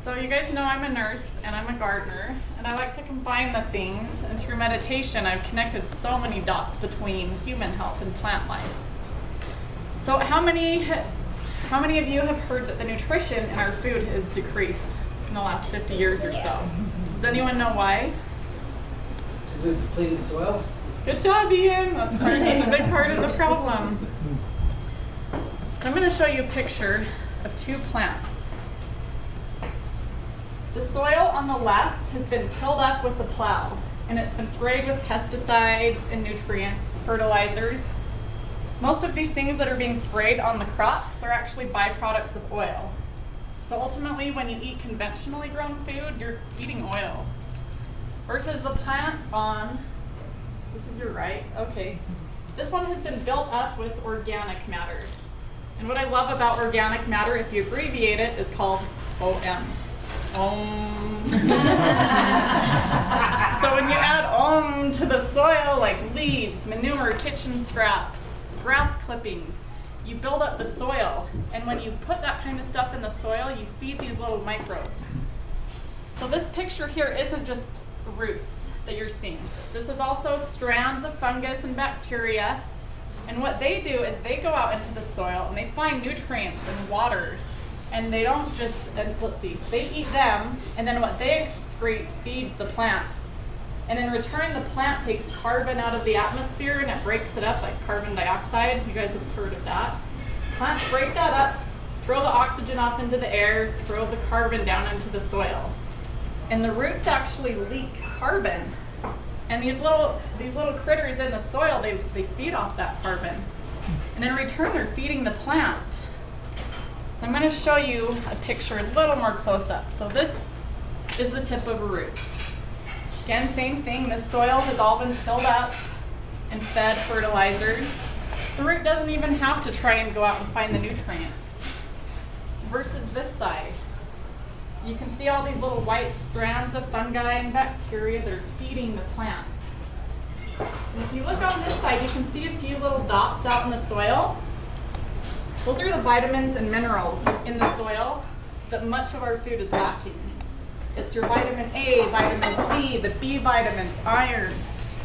So you guys know I'm a nurse and I'm a gardener, and I like to combine the things, and through meditation I've connected so many dots between human health and plant life. So how many of you have heard that the nutrition in our food has decreased in the last 50 years or so? Does anyone know why? Because we've depleted the soil. Good job, Ian. That's a big part of the problem. So I'm going to show you a picture of two plants. The soil on the left has been tilled up with the plow, and it's been sprayed with pesticides and nutrients, fertilizers. Most of these things that are being sprayed on the crops are actually byproducts of oil. So ultimately, when you eat conventionally grown food, you're eating oil. Versus the plant on, this is your right, okay. This one has been built up with organic matter. And what I love about organic matter, if you abbreviate it, is called OM. Om. So when you add Om to the soil, like leaves, manure, kitchen scraps, grass clippings, you build up the soil. And when you put that kind of stuff in the soil, you feed these little microbes. So this picture here isn't just roots that you're seeing. This is also strands of fungus and bacteria. And what they do is they go out into the soil and they find nutrients and water. And they don't just, they eat them, and then what they excrete feeds the plant. And in return, the plant takes carbon out of the atmosphere and it breaks it up like carbon dioxide. You guys have heard of that. Plants break that up, throw the oxygen off into the air, throw the carbon down into the soil. And the roots actually leak carbon. And these little critters in the soil, they feed off that carbon. And in return, they're feeding the plant. So I'm going to show you a picture a little more close up. So this is the tip of a root. Again, same thing. This soil has all been tilled up and fed fertilizers. The root doesn't even have to try and go out and find the nutrients. Versus this side. You can see all these little white strands of fungi and bacteria that are feeding the plant. And if you look on this side, you can see a few little dots out in the soil. Those are the vitamins and minerals in the soil that much of our food is lacking. It's your vitamin A, vitamin C, the B vitamins, iron,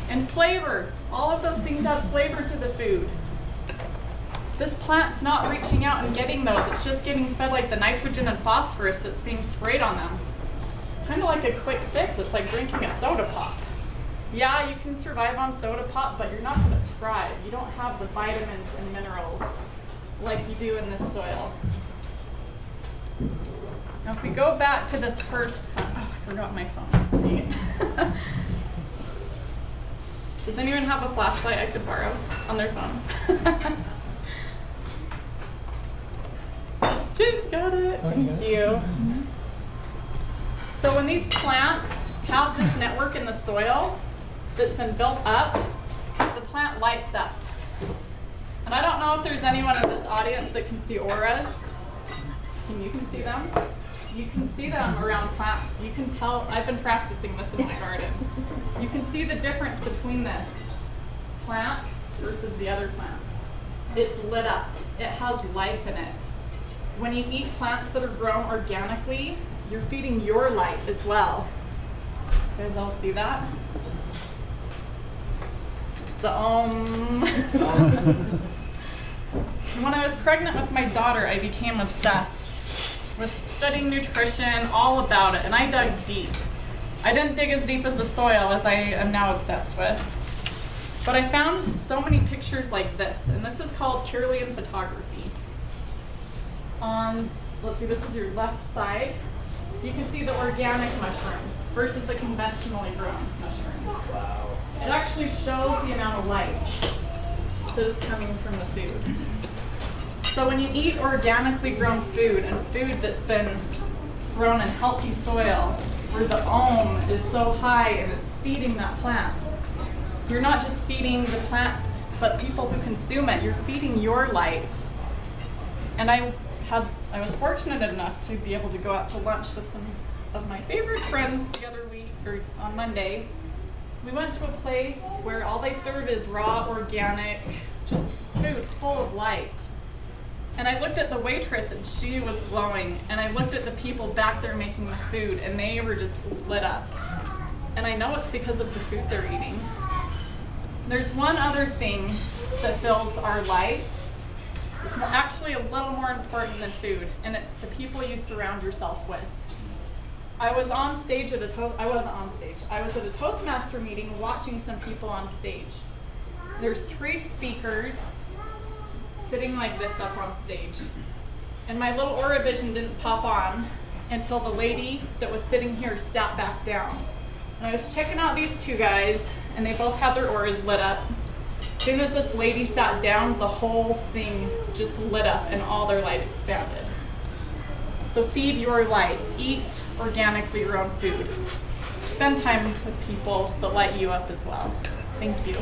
and flavor. All of those things add flavor to the food. This plant's not reaching out and getting those. It's just getting fed like the nitrogen and phosphorus that's being sprayed on them. It's kind of like a quick fix. It's like drinking a soda pop. Yeah, you can survive on soda pop, but you're not going to thrive. You don't have the vitamins and minerals like you do in this soil. Now if we go back to this first, I forgot my phone. Does anyone have a flashlight I could borrow on their phone? Jen's got it. Thank you. So when these plants have this network in the soil that's been built up, the plant lights up. And I don't know if there's anyone in this audience that can see auras. You can see them? You can see them around plants. You can tell, I've been practicing this in my garden. You can see the difference between this plant versus the other plant. It's lit up. It has life in it. When you eat plants that are grown organically, you're feeding your light as well. You guys all see that? It's the Om. When I was pregnant with my daughter, I became obsessed with studying nutrition, all about it, and I dug deep. I didn't dig as deep as the soil as I am now obsessed with. But I found so many pictures like this, and this is called Kirlian photography. Let's see, this is your left side. You can see the organic mushroom versus the conventionally grown mushroom. Wow. It actually shows the amount of light that is coming from the food. So when you eat organically grown food and food that's been grown in healthy soil, where the Om is so high and it's feeding that plant, you're not just feeding the plant, but people who consume it, you're feeding your light. And I was fortunate enough to be able to go out to lunch with some of my favorite friends the other week, or on Monday. We went to a place where all they serve is raw, organic, just food full of light. And I looked at the waitress and she was glowing. And I looked at the people back there making the food and they were just lit up. And I know it's because of the food they're eating. There's one other thing that fills our light. It's actually a little more important than food, and it's the people you surround yourself with. I was on stage at I wasn't on stage. I was at a Toastmaster meeting watching some people on stage. There's 3 speakers sitting like this up on stage. And my little aura vision didn't pop on until the lady that was sitting here sat back down. And I was checking out these 2 guys, and they both had their auras lit up. As soon as this lady sat down, the whole thing just lit up and all their light expanded. So feed your light. Eat organically your own food. Spend time with people that light you up as well. Thank you.